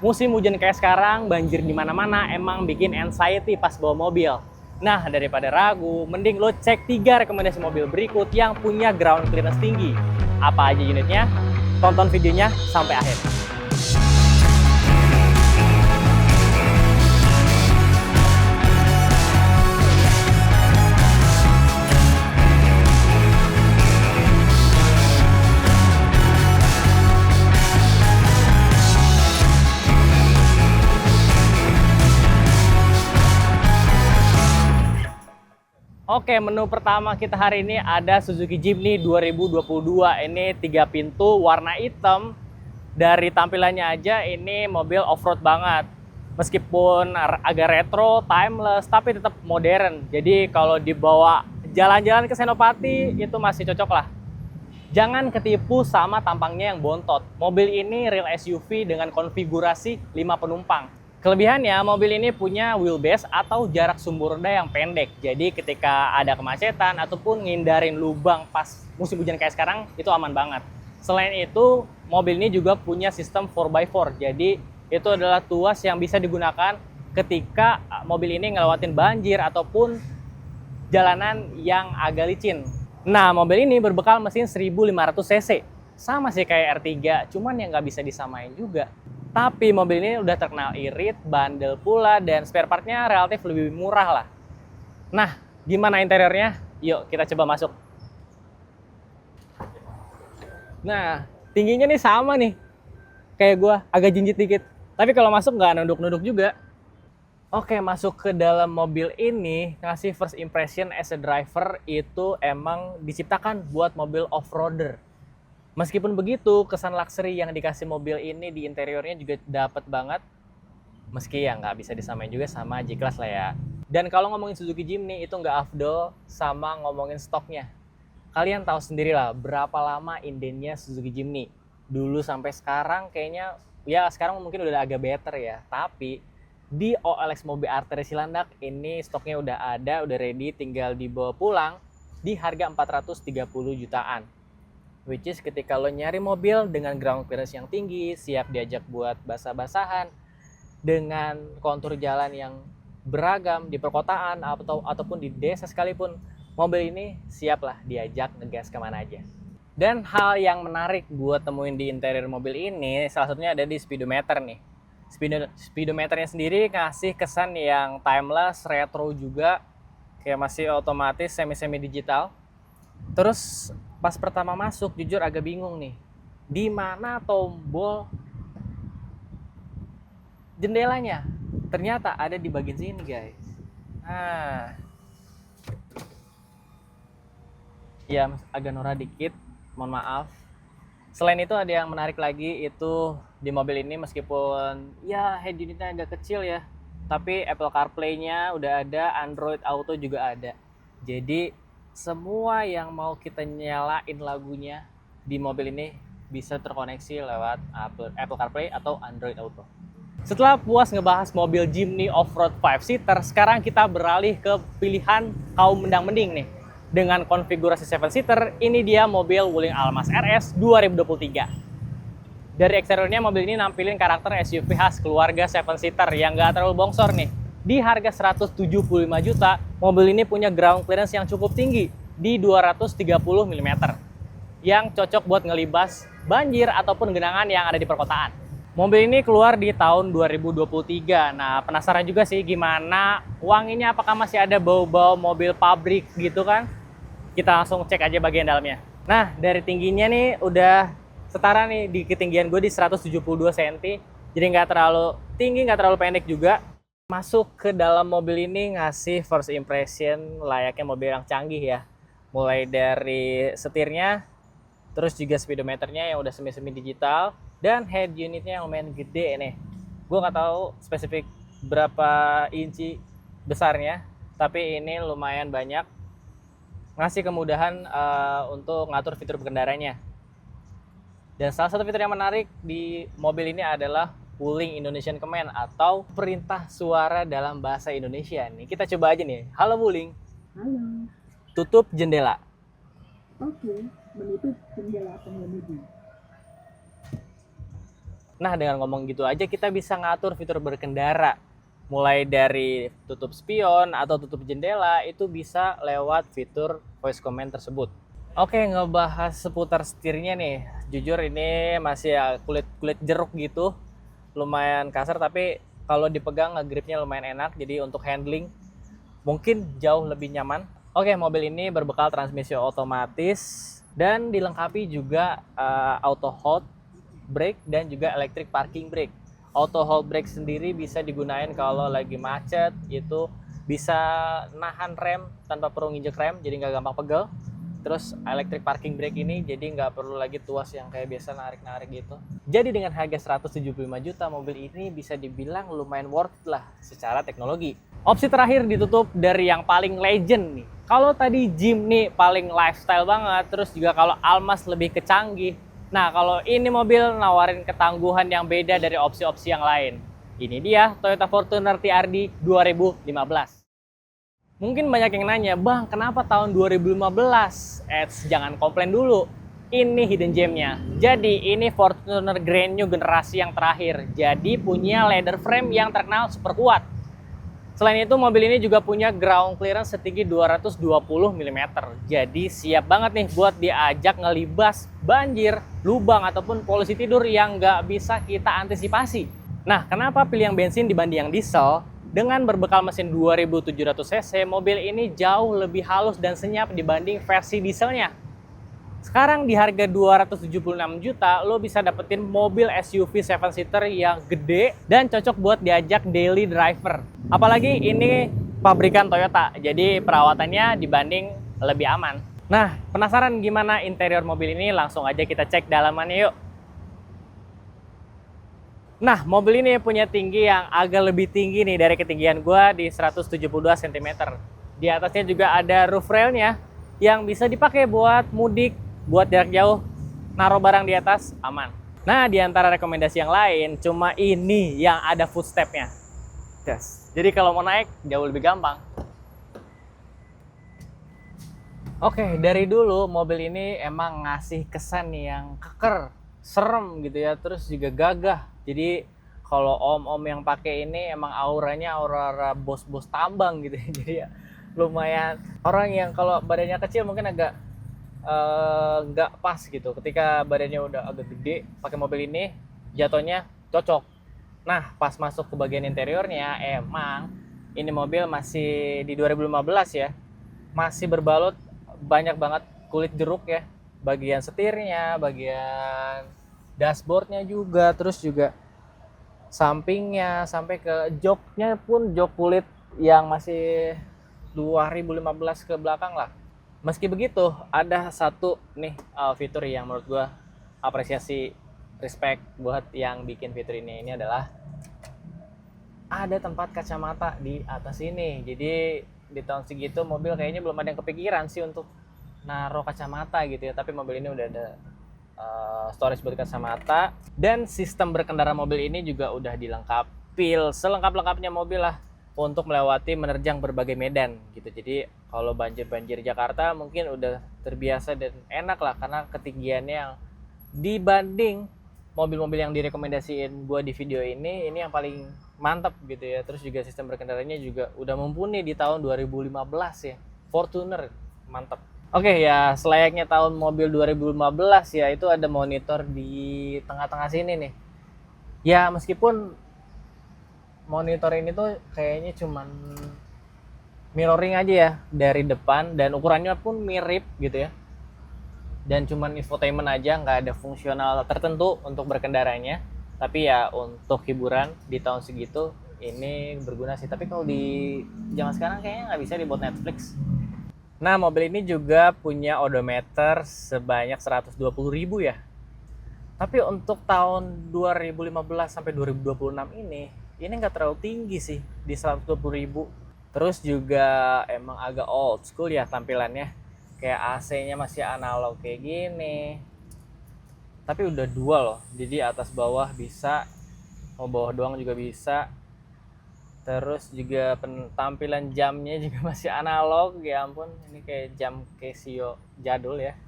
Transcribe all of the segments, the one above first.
Musim hujan kayak sekarang, banjir di mana-mana emang bikin anxiety pas bawa mobil. Nah, daripada ragu, mending lo cek 3 rekomendasi mobil berikut yang punya ground clearance tinggi. Apa aja unitnya? Tonton videonya sampai akhir. Oke, menu pertama kita hari ini ada Suzuki Jimny 2022. Ini 3 pintu, warna hitam. Dari tampilannya aja ini mobil off-road banget. Meskipun agak retro, timeless, tapi tetap modern. Jadi kalau dibawa jalan-jalan ke Senopati itu masih cocok lah. Jangan ketipu sama tampangnya yang bontot. Mobil ini real SUV dengan konfigurasi 5 penumpang. Kelebihannya, mobil ini punya wheelbase atau jarak sumbu rendah yang pendek. Jadi ketika ada kemacetan ataupun ngindarin lubang pas musim hujan kayak sekarang, itu aman banget. Selain itu, mobil ini juga punya sistem 4x4. Jadi itu adalah tuas yang bisa digunakan ketika mobil ini ngelewatin banjir ataupun jalanan yang agak licin. Nah, mobil ini berbekal mesin 1500 cc. Sama sih kayak R3, cuman yang nggak bisa disamain juga. Tapi mobil ini udah terkenal irit, bandel pula, dan spare partnya relatif lebih murah lah. Nah, gimana interiornya? Yuk kita coba masuk. Nah, tingginya nih sama nih. Kayak gua, agak jinjit dikit. Tapi kalau masuk nggak nunduk-nunduk juga. Oke, masuk ke dalam mobil ini, ngasih first impression as a driver itu emang diciptakan buat mobil off-roader. Meskipun begitu, kesan luxury yang dikasih mobil ini di interiornya juga dapat banget. Meski ya nggak bisa disamain juga sama G-Class lah ya. Dan kalau ngomongin Suzuki Jimny itu nggak afdol sama ngomongin stoknya. Kalian tahu sendiri lah berapa lama indennya Suzuki Jimny. Dulu sampai sekarang kayaknya, ya sekarang mungkin udah agak better ya. Tapi di OLX Mobil Arteria Cilandak ini stoknya udah ada, udah ready, tinggal dibawa pulang di harga 430 jutaan. Which is ketika lo nyari mobil dengan ground clearance yang tinggi, siap diajak buat basah-basahan, dengan kontur jalan yang beragam di perkotaan ataupun di desa sekalipun, mobil ini siap lah diajak ngegas kemana aja. Dan hal yang menarik gue temuin di interior mobil ini, salah satunya ada di speedometer nih. Speedometernya sendiri ngasih kesan yang timeless, retro juga, kayak masih otomatis, semi-semi digital. Terus pas pertama masuk jujur agak bingung nih, di mana tombol jendelanya. Ternyata ada di bagian sini guys. Nah, ya agak norak dikit, mohon maaf. Selain itu ada yang menarik lagi, itu di mobil ini meskipun ya head unitnya agak kecil ya, tapi Apple CarPlay-nya udah ada, Android Auto juga ada. Jadi semua yang mau kita nyalain lagunya di mobil ini bisa terkoneksi lewat Apple CarPlay atau Android Auto. Setelah puas ngebahas mobil Jimny off-road 5-seater, sekarang kita beralih ke pilihan kaum mendang-mending nih. Dengan konfigurasi 7-seater, ini dia mobil Wuling Almas RS 2023. Dari eksteriornya mobil ini nampilin karakter SUV khas keluarga 7-seater yang gak terlalu bongsor nih. Di harga 175 juta, mobil ini punya ground clearance yang cukup tinggi di 230 mm yang cocok buat ngelibas banjir ataupun genangan yang ada di perkotaan. Mobil ini keluar di tahun 2023. Nah, penasaran juga sih gimana wanginya, apakah masih ada bau-bau mobil pabrik gitu kan? Kita langsung cek aja bagian dalamnya. Nah, dari tingginya nih udah setara nih di ketinggian gue di 172 cm. Jadi nggak terlalu tinggi, nggak terlalu pendek juga. Masuk ke dalam mobil ini ngasih first impression layaknya mobil yang canggih ya. Mulai dari setirnya, terus juga speedometernya yang udah semi-semi digital, dan head unitnya yang lumayan gede nih. Gue nggak tahu spesifik berapa inci besarnya, tapi ini lumayan banyak. Ngasih kemudahan untuk ngatur fitur pengendaranya. Dan salah satu fitur yang menarik di mobil ini adalah Wuling Indonesian Command atau perintah suara dalam bahasa Indonesia nih. Kita coba aja nih. Halo Wuling. Halo. Tutup jendela. Oke, menutup jendela pengemudi. Nah, dengan ngomong gitu aja kita bisa ngatur fitur berkendara. Mulai dari tutup spion atau tutup jendela itu bisa lewat fitur voice command tersebut. Oke, ngebahas seputar setirnya nih. Jujur ini masih ya kulit jeruk gitu. Lumayan kasar tapi kalau dipegang gripnya lumayan enak. Jadi untuk handling mungkin jauh lebih nyaman. Oke, mobil ini berbekal transmisi otomatis dan dilengkapi juga auto hold brake dan juga electric parking brake. Auto hold brake sendiri bisa digunakan kalau lagi macet, itu bisa nahan rem tanpa perlu nginjek rem, jadi nggak gampang pegel. Terus electric parking brake ini jadi nggak perlu lagi tuas yang kayak biasa narik-narik gitu. Jadi dengan harga 175 juta, mobil ini bisa dibilang lumayan worth it lah secara teknologi. Opsi terakhir ditutup dari yang paling legend nih. Kalau tadi Jimny paling lifestyle banget, terus juga kalau Almas lebih kecanggih. Nah, kalau ini mobil nawarin ketangguhan yang beda dari opsi-opsi yang lain. Ini dia Toyota Fortuner TRD 2015. Mungkin banyak yang nanya, Bang, kenapa tahun 2015? Jangan komplain dulu. Ini hidden gemnya. Jadi, ini Fortuner Grand New generasi yang terakhir. Jadi, punya leather frame yang terkenal super kuat. Selain itu, mobil ini juga punya ground clearance setinggi 220 mm. Jadi, siap banget nih buat diajak ngelibas banjir, lubang, ataupun polusi tidur yang nggak bisa kita antisipasi. Nah, kenapa pilih yang bensin dibanding yang diesel? Dengan berbekal mesin 2700 cc, mobil ini jauh lebih halus dan senyap dibanding versi dieselnya. Sekarang di harga 276 juta, lo bisa dapetin mobil SUV 7-seater yang gede dan cocok buat diajak daily driver. Apalagi ini pabrikan Toyota, jadi perawatannya dibanding lebih aman. Nah, penasaran gimana interior mobil ini? Langsung aja kita cek dalamannya yuk. Nah, mobil ini punya tinggi yang agak lebih tinggi nih dari ketinggian gua di 172 cm. Di atasnya juga ada roof railnya yang bisa dipakai buat mudik, buat jarak jauh, naruh barang di atas aman. Nah, di antara rekomendasi yang lain, cuma ini yang ada footstepnya. Yes. Jadi kalau mau naik jauh lebih gampang. Oke, dari dulu mobil ini emang ngasih kesan nih yang keker, serem gitu ya, terus juga gagah. Jadi kalau om-om yang pakai ini emang auranya aura bos-bos tambang gitu ya. Jadi ya lumayan orang yang kalau badannya kecil mungkin agak nggak pas gitu. Ketika badannya udah agak gede pakai mobil ini jatuhnya cocok. Nah, pas masuk ke bagian interiornya emang ini mobil masih di 2015 ya. Masih berbalut banyak banget kulit jeruk ya. Bagian setirnya, bagian dashboardnya juga, terus juga sampingnya sampai ke joknya pun jok kulit yang masih 2015 ke belakang lah. Meski begitu, ada satu nih fitur yang menurut gua apresiasi, respect buat yang bikin fitur ini. Ini adalah ada tempat kacamata di atas ini. Jadi di tahun segitu mobil kayaknya belum ada yang kepikiran sih untuk naruh kacamata gitu ya. Tapi mobil ini udah ada storage buat kacamata, dan sistem berkendara mobil ini juga udah dilengkapi selengkap-lengkapnya mobil lah untuk melewati menerjang berbagai medan gitu. Jadi kalau banjir Jakarta mungkin udah terbiasa dan enak lah karena ketinggiannya yang dibanding mobil-mobil yang direkomendasiin gua di video ini yang paling mantap gitu ya. Terus juga sistem berkendaranya juga udah mumpuni di tahun 2015 ya. Fortuner mantap. Oke ya, selayaknya tahun mobil 2015 ya, itu ada monitor di tengah-tengah sini nih. Ya meskipun monitor ini tuh kayaknya cuman mirroring aja ya dari depan, dan ukurannya pun mirip gitu ya. Dan cuman infotainment aja, nggak ada fungsional tertentu untuk berkendaranya. Tapi ya untuk hiburan di tahun segitu ini berguna sih. Tapi kalau di zaman sekarang kayaknya nggak bisa dibuat Netflix. Nah, mobil ini juga punya odometer sebanyak 120.000 ya. Tapi untuk tahun 2015 sampai 2026 ini nggak terlalu tinggi sih di 120.000. Terus juga emang agak old school ya tampilannya. Kayak AC-nya masih analog kayak gini. Tapi udah dual loh. Jadi atas bawah bisa, mau bawah doang juga bisa. Terus juga tampilan jamnya juga masih analog, ya ampun, ini kayak jam Casio jadul ya.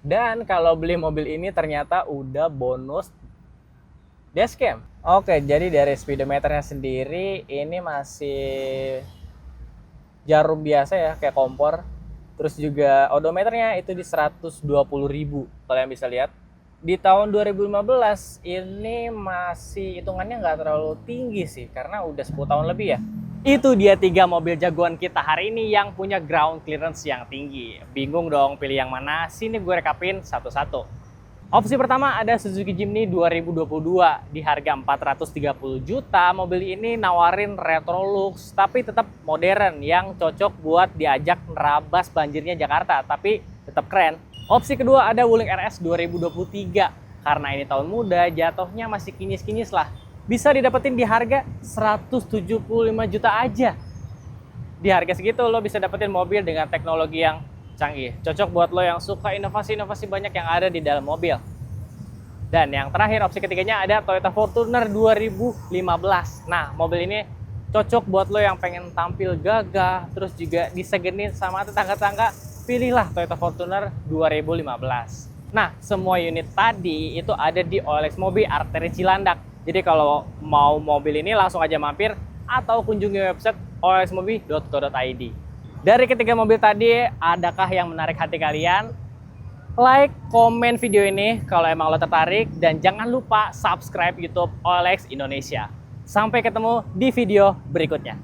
Dan kalau beli mobil ini ternyata udah bonus Dashcam. Oke, jadi dari speedometernya sendiri ini masih jarum biasa ya, kayak kompor. Terus juga odometernya itu di 120.000 kalian bisa lihat. Di tahun 2015 ini masih hitungannya nggak terlalu tinggi sih, karena udah 10 tahun lebih ya. Itu dia 3 mobil jagoan kita hari ini yang punya ground clearance yang tinggi. Bingung dong pilih yang mana? Sini gue rekapin satu-satu. Opsi pertama ada Suzuki Jimny 2022 di harga 430 juta. Mobil ini nawarin retro looks tapi tetap modern yang cocok buat diajak nerabas banjirnya Jakarta, tapi tetap keren. Opsi kedua ada Wuling RS 2023. Karena ini tahun muda, jatuhnya masih kinyis-kinyis lah. Bisa didapetin di harga 175 juta aja. Di harga segitu lo bisa dapetin mobil dengan teknologi yang canggih. Cocok buat lo yang suka inovasi-inovasi banyak yang ada di dalam mobil. Dan yang terakhir, opsi ketiganya ada Toyota Fortuner 2015. Nah, mobil ini cocok buat lo yang pengen tampil gagah, terus juga disegenin sama tetangga-tetangga, pilihlah Toyota Fortuner 2015. Nah, semua unit tadi itu ada di OLX Mobi Arteri Cilandak. Jadi kalau mau mobil ini langsung aja mampir atau kunjungi website olxmobi.co.id. Dari ketiga mobil tadi, adakah yang menarik hati kalian? Like, komen video ini kalau emang lo tertarik, dan jangan lupa subscribe YouTube OLX Indonesia. Sampai ketemu di video berikutnya.